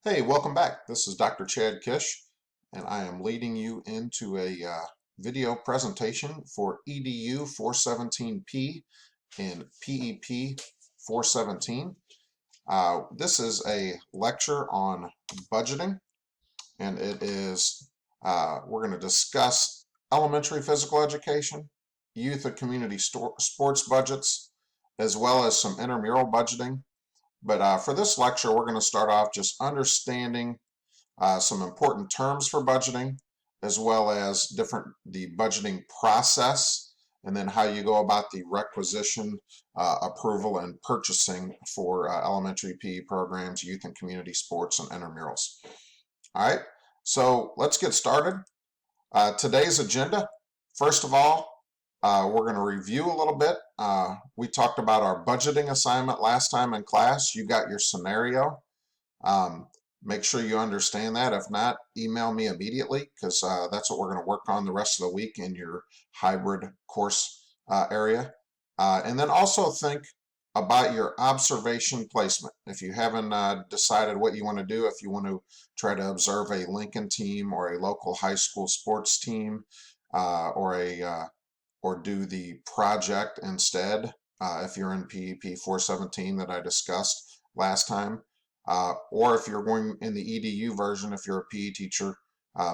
Hey, welcome back. This is Dr. Chad Kish, and I am leading you into a video presentation for EDU 417P and PEP 417. This is a lecture on budgeting, and we're going to discuss elementary physical education, youth and community sports budgets, as well as some intramural budgeting. But for this lecture, we're going to start off just understanding some important terms for budgeting, as well as the budgeting process, and then how you go about the requisition, approval, and purchasing for elementary PE programs, youth and community sports, and intramurals. All right, so let's get started. Today's agenda, first of all, we're going to review a little bit. We talked about our budgeting assignment last time in class. You got your scenario. Make sure you understand that. If not, email me immediately, because that's what we're going to work on the rest of the week in your hybrid course area. And then also think about your observation placement. If you haven't decided what you want to do, if you want to try to observe a Lincoln team or a local high school sports team, or do the project instead, if you're in PEP 417 that I discussed last time. Or if you're going in the EDU version, if you're a PE teacher,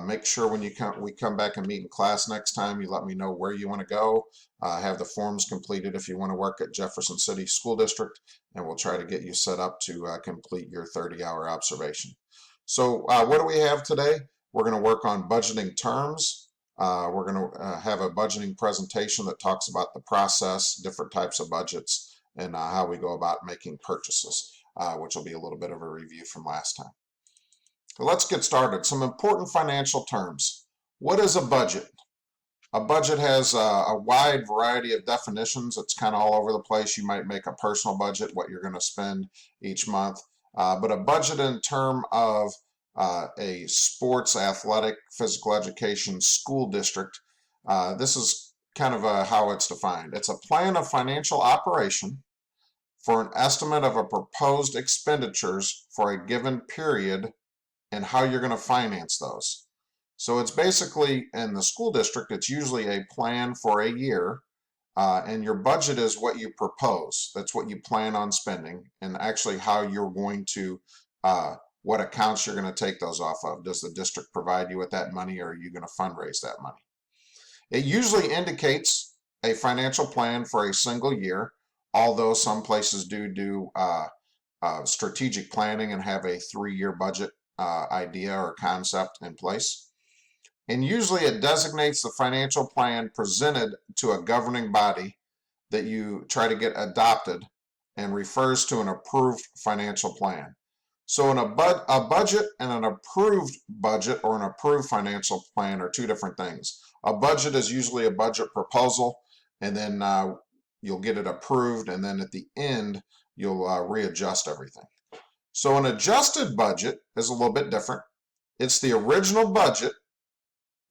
make sure when we come back and meet in class next time, you let me know where you want to go. Have the forms completed if you want to work at Jefferson City School District, and we'll try to get you set up to complete your 30-hour observation. So what do we have today? We're going to work on budgeting terms. We're going to have a budgeting presentation that talks about the process, different types of budgets, and how we go about making purchases. Which will be a little bit of a review from last time. So let's get started. Some important financial terms. What is a budget? A budget has a wide variety of definitions. It's kind of all over the place. You might make a personal budget, what you're going to spend each month. But a budget in terms of a sports, athletic, physical education school district, this is kind of how it's defined. It's a plan of financial operation for an estimate of a proposed expenditures for a given period and how you're going to finance those. So it's basically, in the school district, it's usually a plan for a year, and your budget is what you propose. That's what you plan on spending, and actually how you're going to, what accounts you're going to take those off of. Does the district provide you with that money, or are you going to fundraise that money? It usually indicates a financial plan for a single year, although some places do strategic planning and have a 3-year budget idea or concept in place. And usually it designates the financial plan presented to a governing body that you try to get adopted and refers to an approved financial plan. So a budget and an approved budget or an approved financial plan are two different things. A budget is usually a budget proposal, and then you'll get it approved, and then at the end, you'll readjust everything. So an adjusted budget is a little bit different. It's the original budget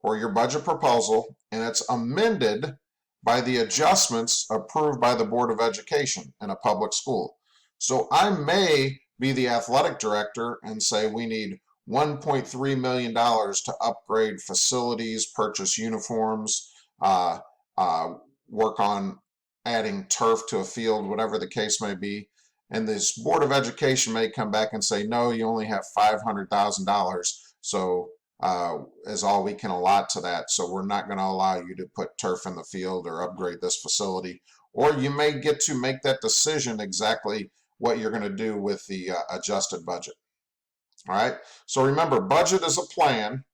or your budget proposal, and it's amended by the adjustments approved by the Board of Education in a public school. So I may be the athletic director and say we need $1.3 million to upgrade facilities, purchase uniforms, work on adding turf to a field, whatever the case may be. And this Board of Education may come back and say, no, you only have $500,000, so is all we can allot to that. So we're not going to allow you to put turf in the field or upgrade this facility. Or you may get to make that decision exactly what you're going to do with the adjusted budget. All right. So remember, budget is a plan.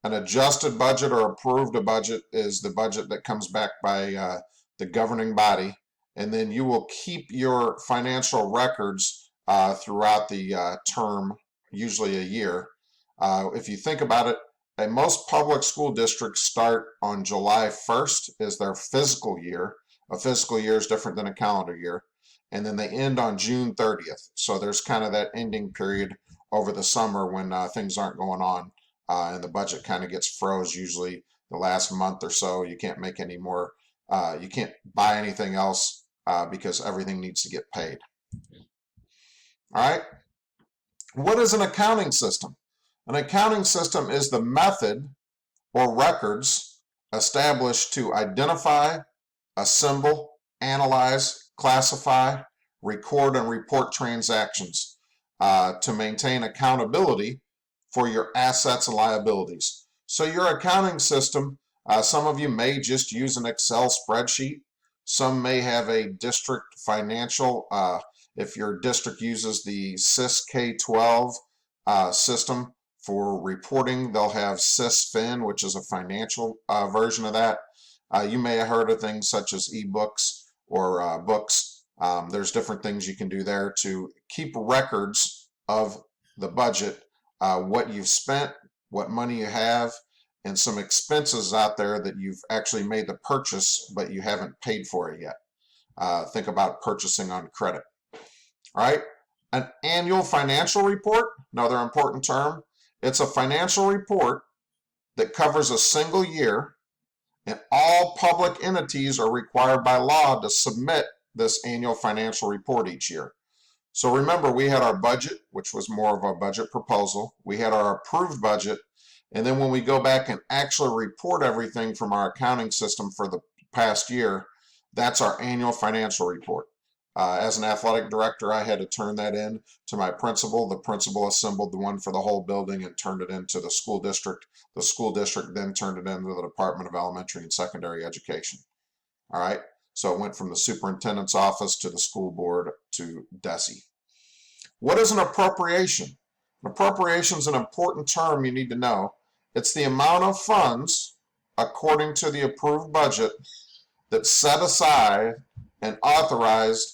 An adjusted budget or approved a budget is the budget that comes back by the governing body, and then you will keep your financial records throughout the term, usually a year. If you think about it, most public school districts start on July 1st is their fiscal year. A fiscal year is different than a calendar year. And then they end on June 30th. So there's kind of that ending period over the summer when things aren't going on, and the budget kind of gets froze usually the last month or so. You can't make any more, you can't buy anything else because everything needs to get paid. All right. What is an accounting system? An accounting system is the method or records established to identify, assemble, analyze, classify, record, and report transactions to maintain accountability for your assets and liabilities. So your accounting system, some of you may just use an Excel spreadsheet. Some may have a district financial. If your district uses the SIS K-12 system for reporting, they'll have SysFin, which is a financial version of that. You may have heard of things such as ebooks or books. There's different things you can do there to keep records of the budget, what you've spent, what money you have, and some expenses out there that you've actually made the purchase, but you haven't paid for it yet. Think about purchasing on credit. All right. An annual financial report, another important term. It's a financial report that covers a single year, and all public entities are required by law to submit this annual financial report each year. So remember, we had our budget, which was more of a budget proposal. We had our approved budget. And then when we go back and actually report everything from our accounting system for the past year, that's our annual financial report. As an athletic director, I had to turn that in to my principal. The principal assembled the one for the whole building and turned it into the school district. The school district then turned it into the Department of Elementary and Secondary Education. All right. So it went from the superintendent's office to the school board to DESE. What is an appropriation? An appropriation is an important term you need to know. It's the amount of funds, according to the approved budget, that's set aside and authorized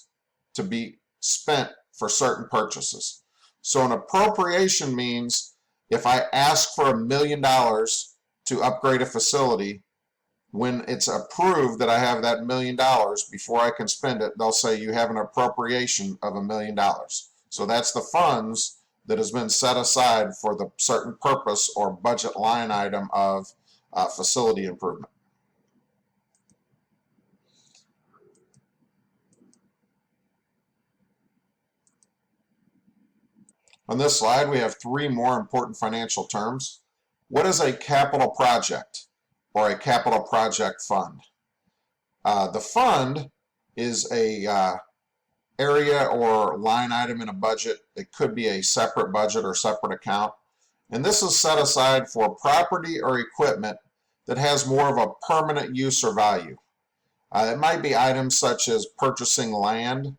to be spent for certain purchases. So an appropriation means if I ask for $1 million to upgrade a facility, when it's approved that I have that $1 million, before I can spend it, they'll say you have an appropriation of $1 million. So that's the funds that has been set aside for the certain purpose or budget line item of facility improvement. On this slide, we have three more important financial terms. What is a capital project or a capital project fund? The fund is a area or line item in a budget. It could be a separate budget or separate account. And this is set aside for property or equipment that has more of a permanent use or value. It might be items such as purchasing land,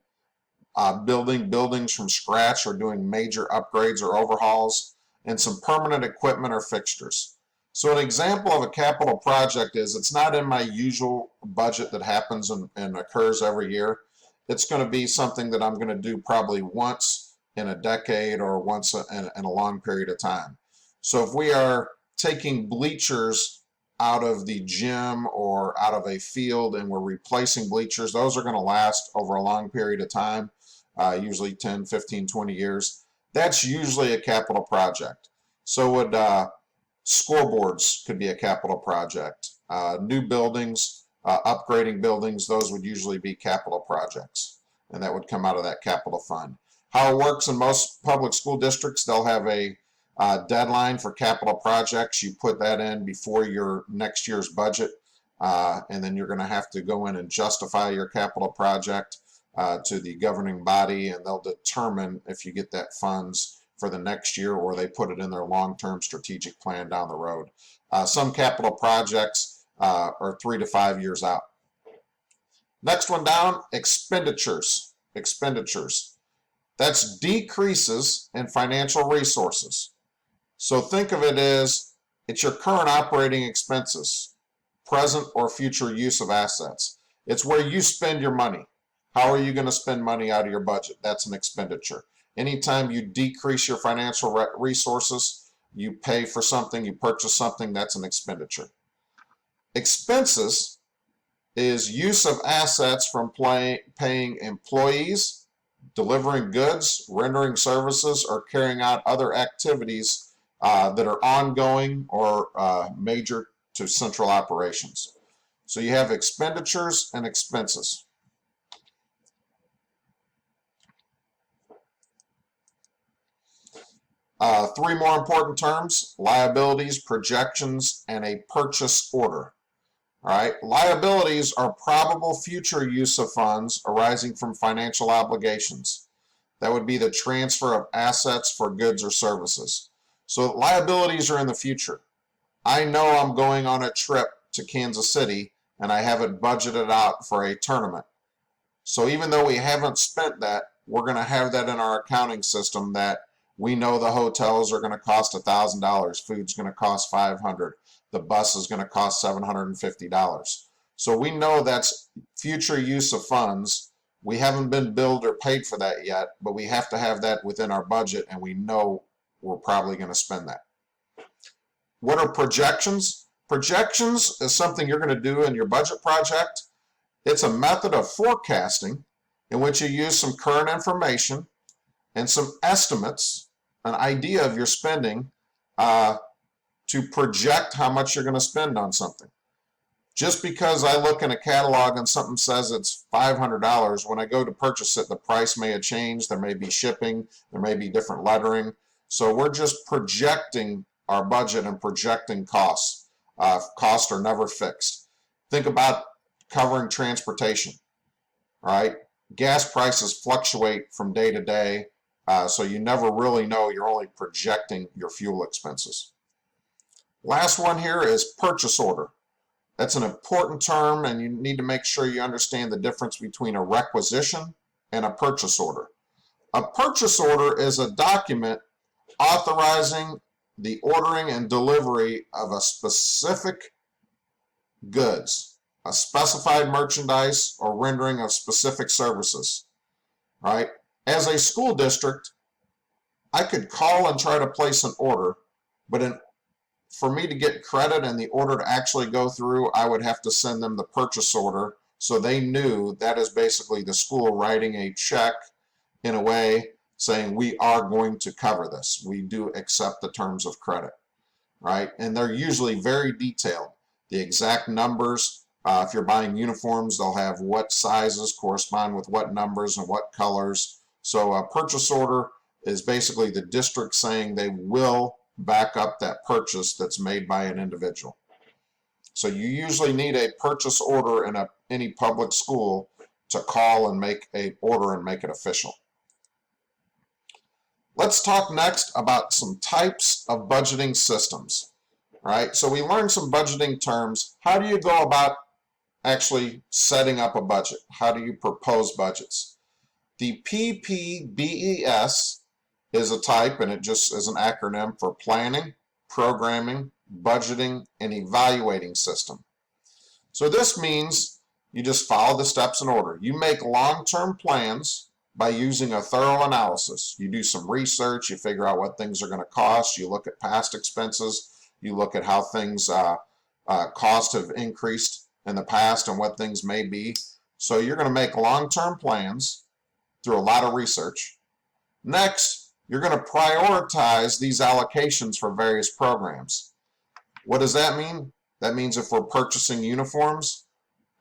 building buildings from scratch or doing major upgrades or overhauls, and some permanent equipment or fixtures. So an example of a capital project is it's not in my usual budget that happens and occurs every year. It's going to be something that I'm going to do probably once in a decade or once in a long period of time. So if we are taking bleachers out of the gym or out of a field and we're replacing bleachers, those are going to last over a long period of time, usually 10, 15, 20 years. That's usually a capital project. So would scoreboards could be a capital project. New buildings, upgrading buildings, those would usually be capital projects, and that would come out of that capital fund. How it works in most public school districts, they'll have a deadline for capital projects. You put that in before your next year's budget, and then you're going to have to go in and justify your capital project to the governing body, and they'll determine if you get that funds for the next year or they put it in their long-term strategic plan down the road. Some capital projects are 3 to 5 years out. Next one down, expenditures. Expenditures. That's decreases in financial resources. So think of it as it's your current operating expenses, present or future use of assets. It's where you spend your money. How are you going to spend money out of your budget? That's an expenditure. Anytime you decrease your financial resources, you pay for something, you purchase something, that's an expenditure. Expenses is use of assets from paying employees, delivering goods, rendering services, or carrying out other activities that are ongoing or major to central operations. So you have expenditures and expenses. Three more important terms: liabilities, projections, and a purchase order. All right, liabilities are probable future use of funds arising from financial obligations. That would be the transfer of assets for goods or services. So liabilities are in the future. I know I'm going on a trip to Kansas City and I have it budgeted out for a tournament. So even though we haven't spent that, we're going to have that in our accounting system that we know the hotels are going to cost $1,000, food's going to cost $500, the bus is going to cost $750. So we know that's future use of funds. We haven't been billed or paid for that yet, but we have to have that within our budget, and we know we're probably going to spend that. What are projections? Projections is something you're going to do in your budget project. It's a method of forecasting in which you use some current information and some estimates, an idea of your spending, to project how much you're going to spend on something. Just because I look in a catalog and something says it's $500, when I go to purchase it, the price may have changed. There may be shipping, there may be different lettering. So we're just projecting our budget and projecting costs. Costs are never fixed. Think about covering transportation, right? Gas prices fluctuate from day to day, so you never really know. You're only projecting your fuel expenses. Last one here is purchase order. That's an important term, and you need to make sure you understand the difference between a requisition and a purchase order. A purchase order is a document authorizing the ordering and delivery of a specific goods, a specified merchandise, or rendering of specific services, right? As a school district, I could call and try to place an order, but for me to get credit and the order to actually go through, I would have to send them the purchase order, so they knew that is basically the school writing a check in a way saying we are going to cover this. We do accept the terms of credit, right? And they're usually very detailed. The exact numbers, if you're buying uniforms, they'll have what sizes correspond with what numbers and what colors. So a purchase order is basically the district saying they will back up that purchase that's made by an individual. So you usually need a purchase order in any public school to call and make an order and make it official. Let's talk next about some types of budgeting systems, right? So we learned some budgeting terms. How do you go about actually setting up a budget? How do you propose budgets? The PPBES is a type, and it just is an acronym for planning, programming, budgeting, and evaluating system. So this means you just follow the steps in order. You make long-term plans by using a thorough analysis. You do some research, you figure out what things are going to cost, you look at past expenses, you look at how things cost have increased in the past and what things may be. So you're going to make long-term plans through a lot of research. Next, you're going to prioritize these allocations for various programs. What does that mean? That means if we're purchasing uniforms,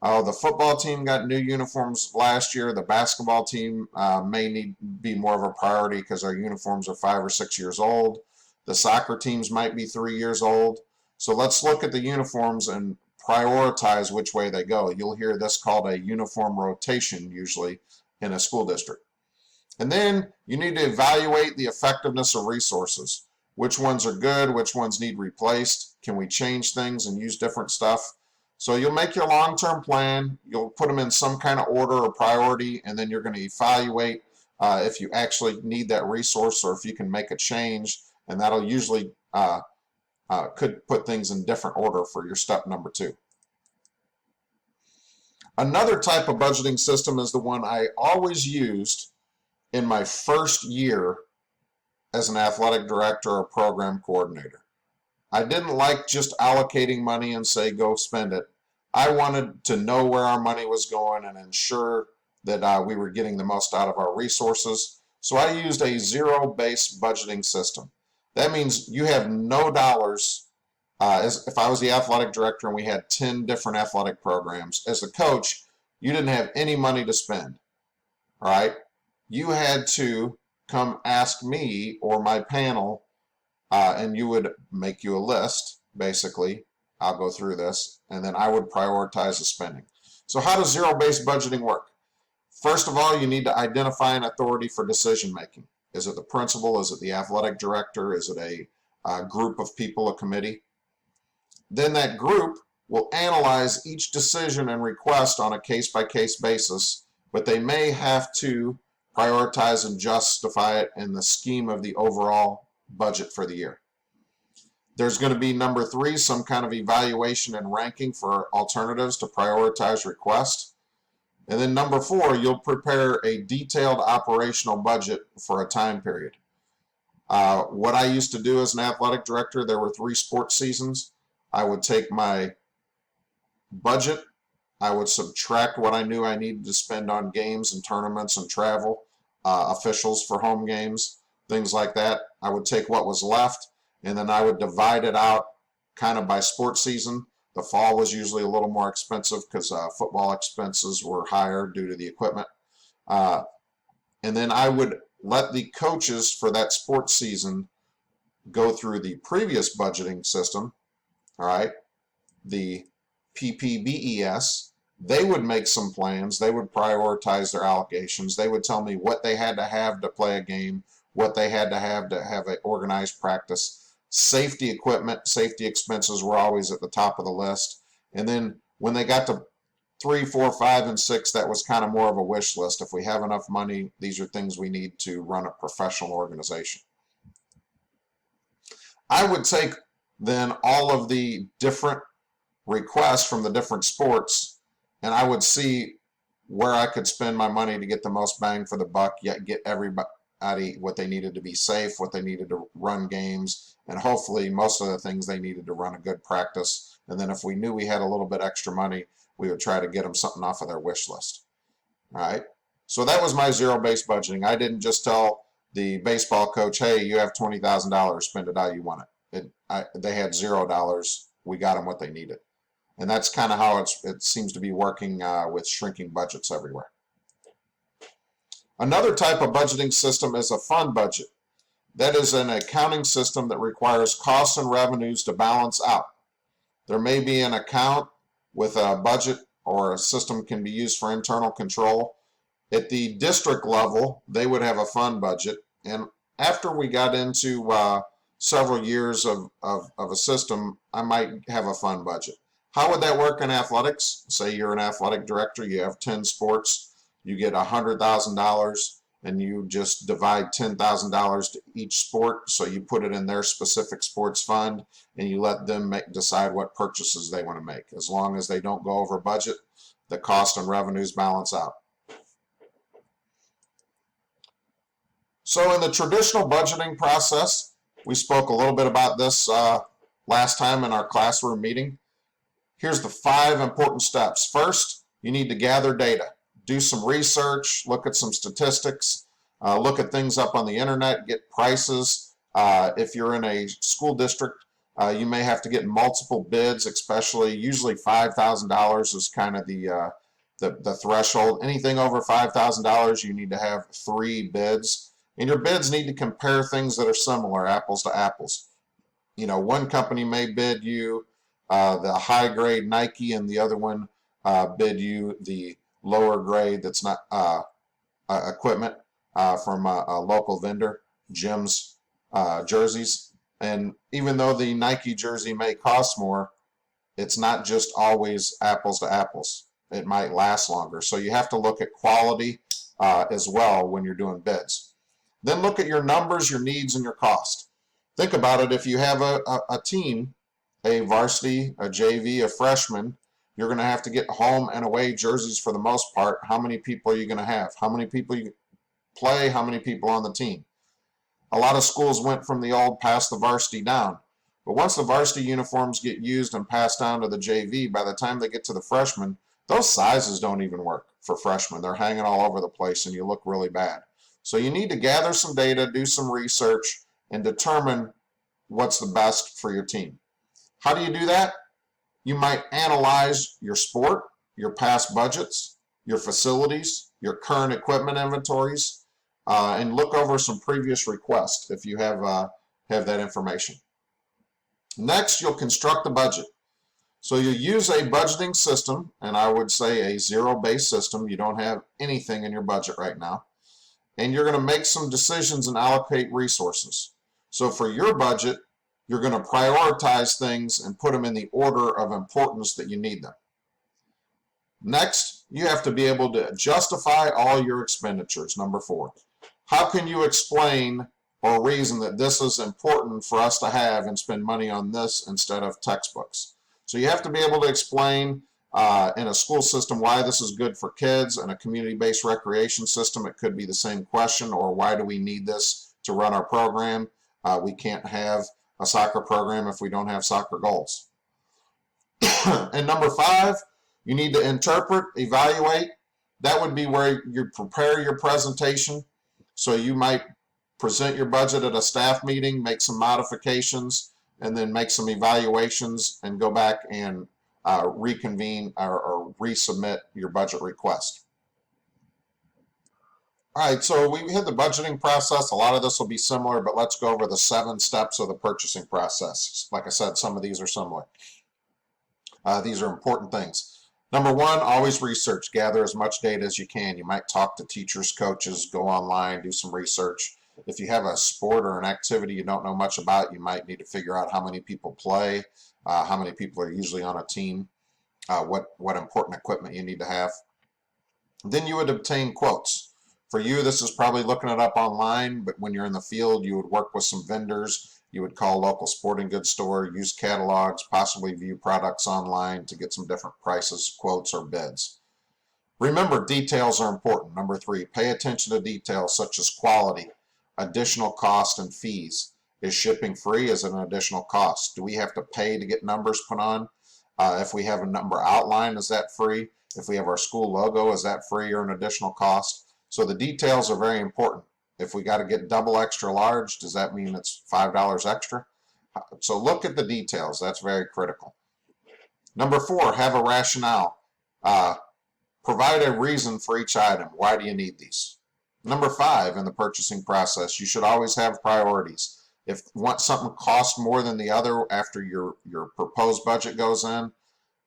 the football team got new uniforms last year. The basketball team may be more of a priority because our uniforms are 5 or 6 years old. The soccer teams might be 3 years old. So let's look at the uniforms and prioritize which way they go. You'll hear this called a uniform rotation usually in a school district. And then you need to evaluate the effectiveness of resources. Which ones are good? Which ones need replaced? Can we change things and use different stuff? So you'll make your long-term plan, you'll put them in some kind of order or priority, and then you're going to evaluate if you actually need that resource or if you can make a change, and that'll usually could put things in different order for your step number 2. Another type of budgeting system is the one I always used in my first year as an athletic director or program coordinator. I didn't like just allocating money and say, go spend it. I wanted to know where our money was going and ensure that we were getting the most out of our resources. So I used a zero-based budgeting system. That means you have no dollars. If I was the athletic director and we had 10 different athletic programs, as the coach, you didn't have any money to spend, all right? You had to come ask me or my panel and you would make you a list, basically. I'll go through this, and then I would prioritize the spending. So how does zero-based budgeting work? First of all, you need to identify an authority for decision making. Is it the principal? Is it the athletic director? Is it a group of people, a committee? Then that group will analyze each decision and request on a case-by-case basis, but they may have to prioritize and justify it in the scheme of the overall budget for the year. There's going to be number 3, some kind of evaluation and ranking for alternatives to prioritize requests. And then number 4, you'll prepare a detailed operational budget for a time period. What I used to do as an athletic director, there were 3 sports seasons. I would take my budget, I would subtract what I knew I needed to spend on games and tournaments and travel, officials for home games, things like that. I would take what was left, and then I would divide it out kind of by sports season. The fall was usually a little more expensive because football expenses were higher due to the equipment. And then I would let the coaches for that sports season go through the previous budgeting system, all right, the PPBES. They would make some plans. They would prioritize their allocations. They would tell me what they had to have to play a game, what they had to have an organized practice. Safety equipment, safety expenses were always at the top of the list. And then when they got to 3, 4, 5, and 6, that was kind of more of a wish list. If we have enough money, these are things we need to run a professional organization. I would take then all of the different requests from the different sports, and I would see where I could spend my money to get the most bang for the buck, yet get everybody what they needed to be safe, what they needed to run games, and hopefully most of the things they needed to run a good practice. And then if we knew we had a little bit extra money, we would try to get them something off of their wish list. All right. So that was my zero-based budgeting. I didn't just tell the baseball coach, hey, you have $20,000, spend it how you want it. They had $0. We got them what they needed. And that's kind of how it seems to be working with shrinking budgets everywhere. Another type of budgeting system is a fund budget. That is an accounting system that requires costs and revenues to balance out. There may be an account with a budget, or a system can be used for internal control. At the district level, they would have a fund budget. And after we got into several years of a system, I might have a fund budget. How would that work in athletics? Say you're an athletic director, you have 10 sports, you get $100,000, and you just divide $10,000 to each sport, so you put it in their specific sports fund, and you let them decide what purchases they want to make. As long as they don't go over budget, the cost and revenues balance out. So in the traditional budgeting process, we spoke a little bit about this last time in our classroom meeting. Here's the 5 important steps. First, you need to gather data. Do some research, look at some statistics, look at things up on the internet, get prices. If you're in a school district, you may have to get multiple bids, especially usually $5,000 is kind of the threshold. Anything over $5,000, you need to have 3 bids. And your bids need to compare things that are similar, apples to apples. You know, one company may bid you the high grade Nike, and the other one bid you the lower grade that's not equipment from a local vendor, Jim's jerseys. And even though the Nike jersey may cost more, it's not just always apples to apples. It might last longer. So you have to look at quality as well when you're doing bids. Then look at your numbers, your needs, and your cost. Think about it. If you have a team, a varsity, a JV, a freshman, you're going to have to get home and away jerseys for the most part. How many people are you going to have? How many people you play? How many people on the team? A lot of schools went from the old pass the varsity down. But once the varsity uniforms get used and passed down to the JV, by the time they get to the freshmen, those sizes don't even work for freshmen. They're hanging all over the place and you look really bad. So you need to gather some data, do some research, and determine what's the best for your team. How do you do that? You might analyze your sport, your past budgets, your facilities, your current equipment inventories, and look over some previous requests. If you have have that information. Next, you'll construct the budget. So you use a budgeting system, and I would say a zero-based system. You don't have anything in your budget right now. And you're going to make some decisions and allocate resources. So for your budget, you're going to prioritize things and put them in the order of importance that you need them. Next, you have to be able to justify all your expenditures, number 4. How can you explain or reason that this is important for us to have and spend money on this instead of textbooks? So you have to be able to explain in a school system why this is good for kids. In a community-based recreation system, it could be the same question, or why do we need this to run our program? We can't have a soccer program if we don't have soccer goals. And number 5, you need to interpret, evaluate. That would be where you prepare your presentation. So you might present your budget at a staff meeting, make some modifications, and then make some evaluations and go back and reconvene or resubmit your budget request. All right, so we had the budgeting process. A lot of this will be similar, but let's go over the 7 steps of the purchasing process. Like I said, some of these are similar. These are important things. Number 1, always research. Gather as much data as you can. You might talk to teachers, coaches, go online, do some research. If you have a sport or an activity you don't know much about, you might need to figure out how many people play, how many people are usually on a team, what important equipment you need to have. Then you would obtain quotes. For you, this is probably looking it up online, but when you're in the field, you would work with some vendors. You would call local sporting goods store, use catalogs, possibly view products online to get some different prices, quotes, or bids. Remember, details are important. Number 3, pay attention to details such as quality, additional cost, and fees. Is shipping free? Is it an additional cost? Do we have to pay to get numbers put on? If we have a number outline, is that free? If we have our school logo, is that free or an additional cost? So the details are very important. If we got to get double extra large, does that mean it's $5 extra? So look at the details. That's very critical. Number 4, have a rationale. Provide a reason for each item. Why do you need these? Number 5, in the purchasing process, you should always have priorities. If something costs more than the other after your proposed budget goes in,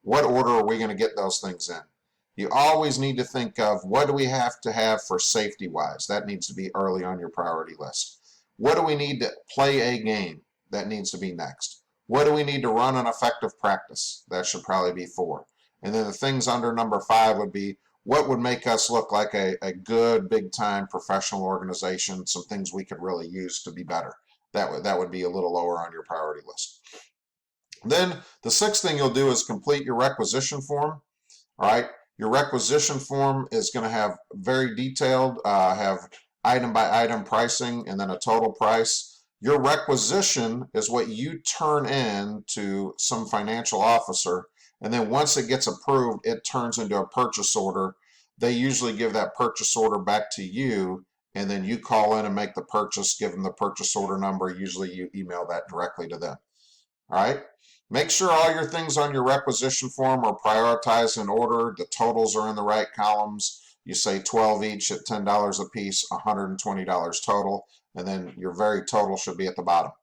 what order are we going to get those things in? You always need to think of, what do we have to have for safety-wise? That needs to be early on your priority list. What do we need to play a game? That needs to be next. What do we need to run an effective practice? That should probably be 4. And then the things under number 5 would be, what would make us look like a good, big-time professional organization, some things we could really use to be better. That would be a little lower on your priority list. Then the 6th thing you'll do is complete your requisition form. All right. Your requisition form is going to have very detailed, have item by item pricing and then a total price. Your requisition is what you turn in to some financial officer, and then once it gets approved, it turns into a purchase order. They usually give that purchase order back to you, and then you call in and make the purchase, give them the purchase order number. Usually you email that directly to them. All right. Make sure all your things on your requisition form are prioritized in order. The totals are in the right columns. You say 12 each at $10 a piece, $120 total, and then your very total should be at the bottom.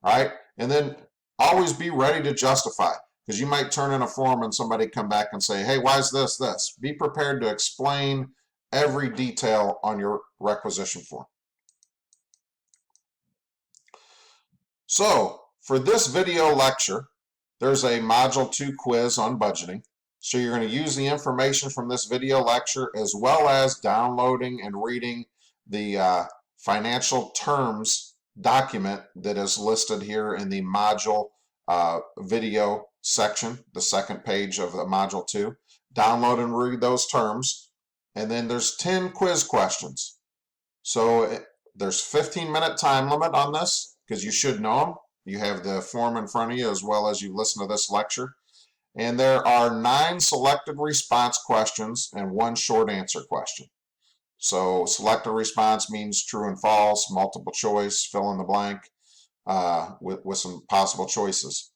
All right, and then always be ready to justify, because you might turn in a form and somebody come back and say, hey, why is this? Be prepared to explain every detail on your requisition form. So, for this video lecture, there's a Module 2 quiz on budgeting. So you're going to use the information from this video lecture as well as downloading and reading the financial terms document that is listed here in the module video section, the 2nd page of the Module 2. Download and read those terms. And then there's 10 quiz questions. So there's 15-minute time limit on this, because you should know them. You have the form in front of you as well as you listen to this lecture. And there are 9 selected response questions and 1 short answer question. So selected response means true and false, multiple choice, fill in the blank with some possible choices.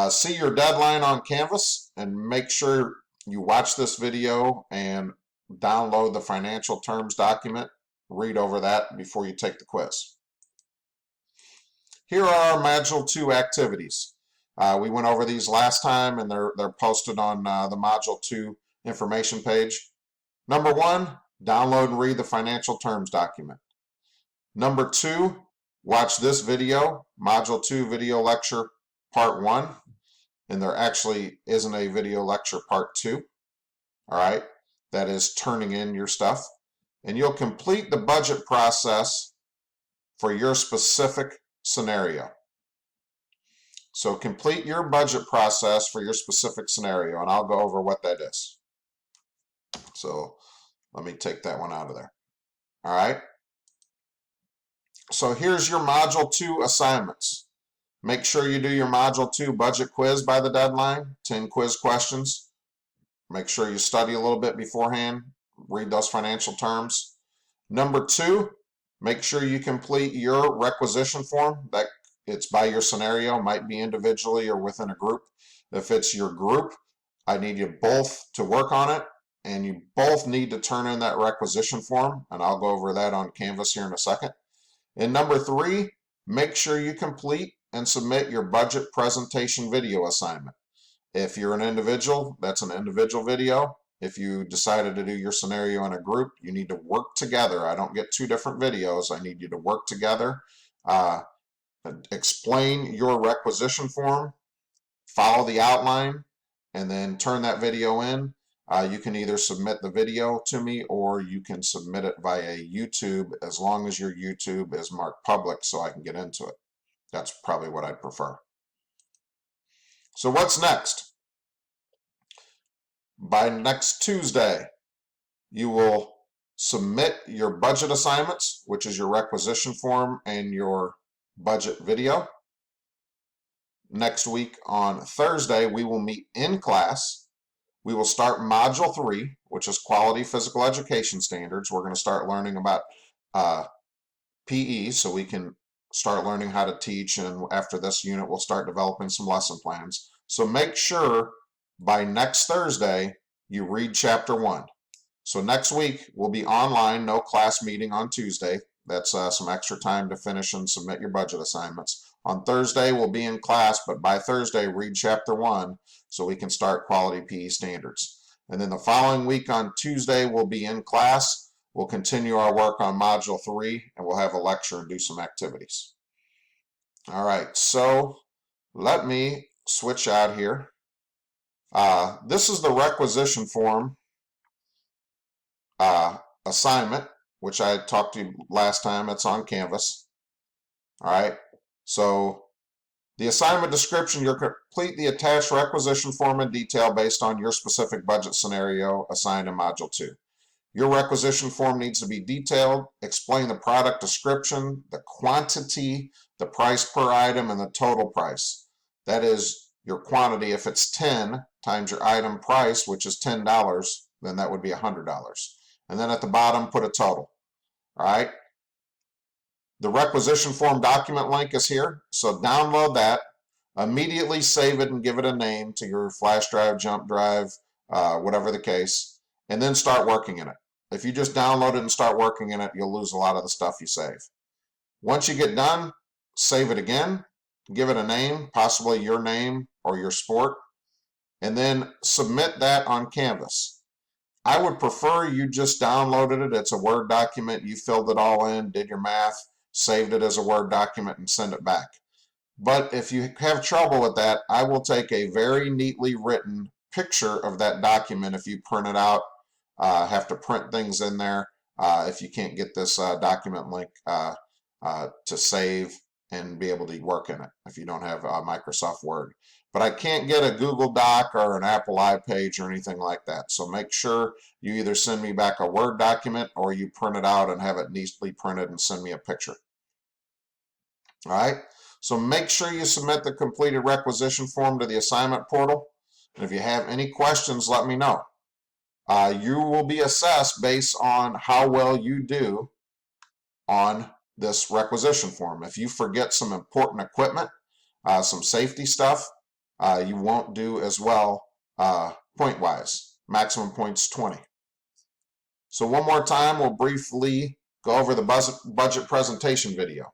See your deadline on Canvas and make sure you watch this video and download the financial terms document. Read over that before you take the quiz. here are our Module 2 activities. We went over these last time, and they're posted on the Module 2 information page. Number 1, download and read the financial terms document. Number 2, watch this video, Module 2 video lecture part 1, and there actually isn't a video lecture part 2. All right, that is turning in your stuff, and you'll complete the budget process for your specific scenario. So complete your budget process for your specific scenario, and I'll go over what that is. So let me take that one out of there. All right. So here's your Module 2 assignments. Make sure you do your Module 2 budget quiz by the deadline, 10 quiz questions. Make sure you study a little bit beforehand, read those financial terms. Number 2, make sure you complete your requisition form. That it's by your scenario, might be individually or within a group. If it's your group, I need you both to work on it, and you both need to turn in that requisition form, and I'll go over that on Canvas here in a second. And number 3, make sure you complete and submit your budget presentation video assignment. If you're an individual, that's an individual video. If you decided to do your scenario in a group, you need to work together. I don't get 2 different videos. I need you to work together. Explain your requisition form, follow the outline, and then turn that video in. You can either submit the video to me, or you can submit it via YouTube, as long as your YouTube is marked public so I can get into it. That's probably what I'd prefer. So what's next? By next Tuesday, you will submit your budget assignments, which is your requisition form and your budget video. Next week on Thursday, we will meet in class. We will start Module 3, which is Quality Physical Education Standards. We're going to start learning about PE, so we can start learning how to teach, and after this unit, we'll start developing some lesson plans. So make sure by next Thursday, you read Chapter 1. So next week, we'll be online, no class meeting on Tuesday. That's some extra time to finish and submit your budget assignments. On Thursday, we'll be in class, but by Thursday, read Chapter 1 so we can start Quality PE Standards. And then the following week on Tuesday, we'll be in class. We'll continue our work on Module 3, and we'll have a lecture and do some activities. All right, so let me switch out here. This is the requisition form assignment, which I talked to you last time. It's on Canvas. All right, so the assignment description, you'll complete the attached requisition form in detail based on your specific budget scenario assigned in Module 2. Your requisition form needs to be detailed, explain the product description, the quantity, the price per item, and the total price. That is your quantity. If it's 10 times your item price, which is $10, then that would be $100. And then at the bottom, put a total. All right. The requisition form document link is here, so download that, immediately save it and give it a name to your flash drive, jump drive, whatever the case, and then start working in it. If you just download it and start working in it, you'll lose a lot of the stuff you save. Once you get done, save it again, give it a name, possibly your name or your sport, and then submit that on Canvas. I would prefer you just downloaded it. It's a Word document. You filled it all in, did your math, saved it as a Word document, and send it back. But if you have trouble with that, I will take a very neatly written picture of that document if you print it out. Have to print things in there if you can't get this document link to save and be able to work in it if you don't have Microsoft Word. But I can't get a Google Doc or an Apple iPage or anything like that. So make sure you either send me back a Word document or you print it out and have it neatly printed and send me a picture. All right, so make sure you submit the completed requisition form to the assignment portal. And if you have any questions, let me know. You will be assessed based on how well you do on this requisition form. If you forget some important equipment, some safety stuff, you won't do as well point-wise. Maximum points 20. So one more time, we'll briefly go over the budget presentation video.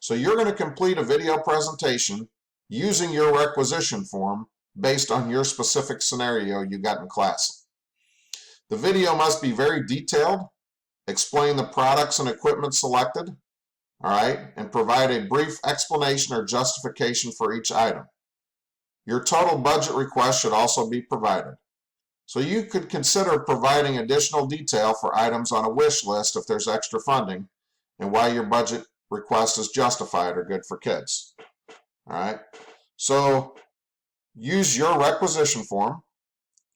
So you're going to complete a video presentation using your requisition form based on your specific scenario you got in class. The video must be very detailed, explain the products and equipment selected, all right, and provide a brief explanation or justification for each item. Your total budget request should also be provided. So you could consider providing additional detail for items on a wish list if there's extra funding and why your budget request is justified or good for kids. All right, so use your requisition form,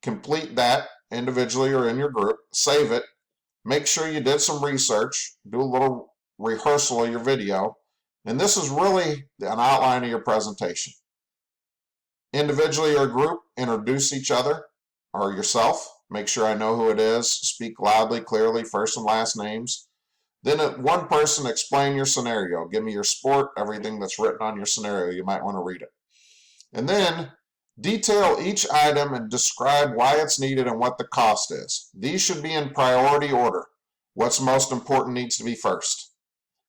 complete that individually or in your group, save it, make sure you did some research, do a little rehearsal of your video, and this is really an outline of your presentation. Individually or group, introduce each other or yourself. Make sure I know who it is. Speak loudly, clearly, first and last names. Then one person, explain your scenario. Give me your sport, everything that's written on your scenario. You might want to read it. And then detail each item and describe why it's needed and what the cost is. These should be in priority order. What's most important needs to be first.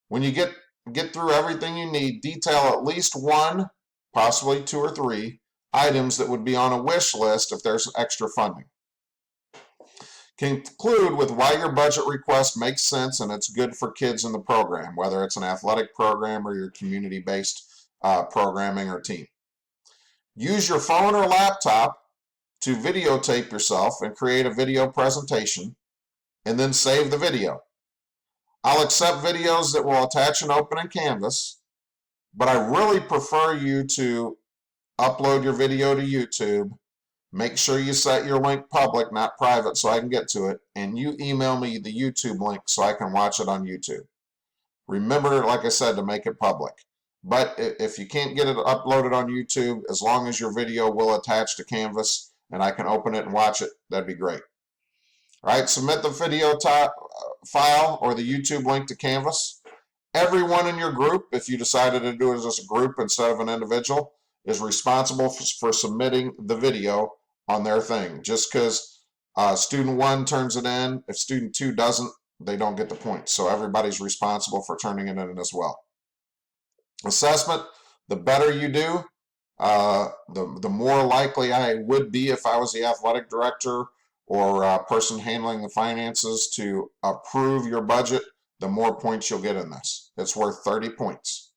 When you get through everything you need, detail at least one, possibly 2 or 3 items that would be on a wish list if there's extra funding. Conclude with why your budget request makes sense and it's good for kids in the program, whether it's an athletic program or your community-based programming or team. Use your phone or laptop to videotape yourself and create a video presentation, and then save the video. I'll accept videos that will attach and open in Canvas, but I really prefer you to upload your video to YouTube. Make sure you set your link public, not private, so I can get to it, and you email me the YouTube link so I can watch it on YouTube. Remember, like I said, to make it public. But if you can't get it uploaded on YouTube, as long as your video will attach to Canvas and I can open it and watch it, that'd be great. All right, submit the video file or the YouTube link to Canvas. Everyone in your group, if you decided to do it as a group instead of an individual, is responsible for submitting the video on their thing. Just because student 1 turns it in, if student 2 doesn't, they don't get the points. So everybody's responsible for turning it in as well. Assessment, the better you do, the more likely I would be if I was the athletic director or person handling the finances to approve your budget, the more points you'll get in this. It's worth 30 points.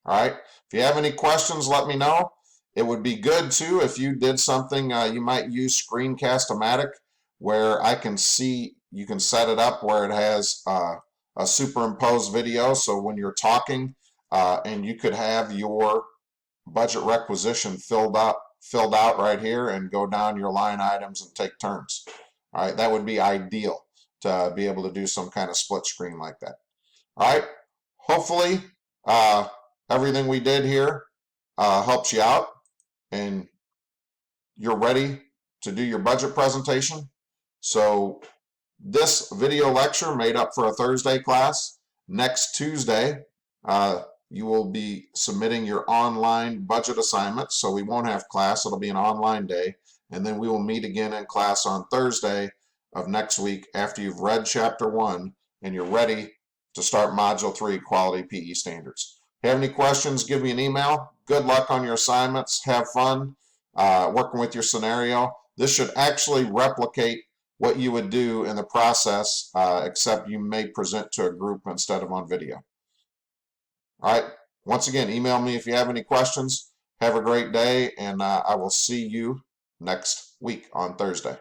All right. If you have any questions, let me know. It would be good too if you did something, you might use Screencast-O-Matic, where I can see, you can set it up where it has a superimposed video. So when you're talking, and you could have your budget requisition filled out right here and go down your line items and take turns. All right, that would be ideal to be able to do some kind of split screen like that. All right, hopefully everything we did here helps you out and you're ready to do your budget presentation. So this video lecture made up for a Thursday class. Next Tuesday, you will be submitting your online budget assignment, so we won't have class. It'll be an online day, and then we will meet again in class on Thursday of next week after you've read Chapter 1 and you're ready to start Module 3, Quality PE Standards. If you have any questions, give me an email. Good luck on your assignments. Have fun working with your scenario. This should actually replicate what you would do in the process, except you may present to a group instead of on video. All right. Once again, email me if you have any questions. Have a great day, and I will see you next week on Thursday.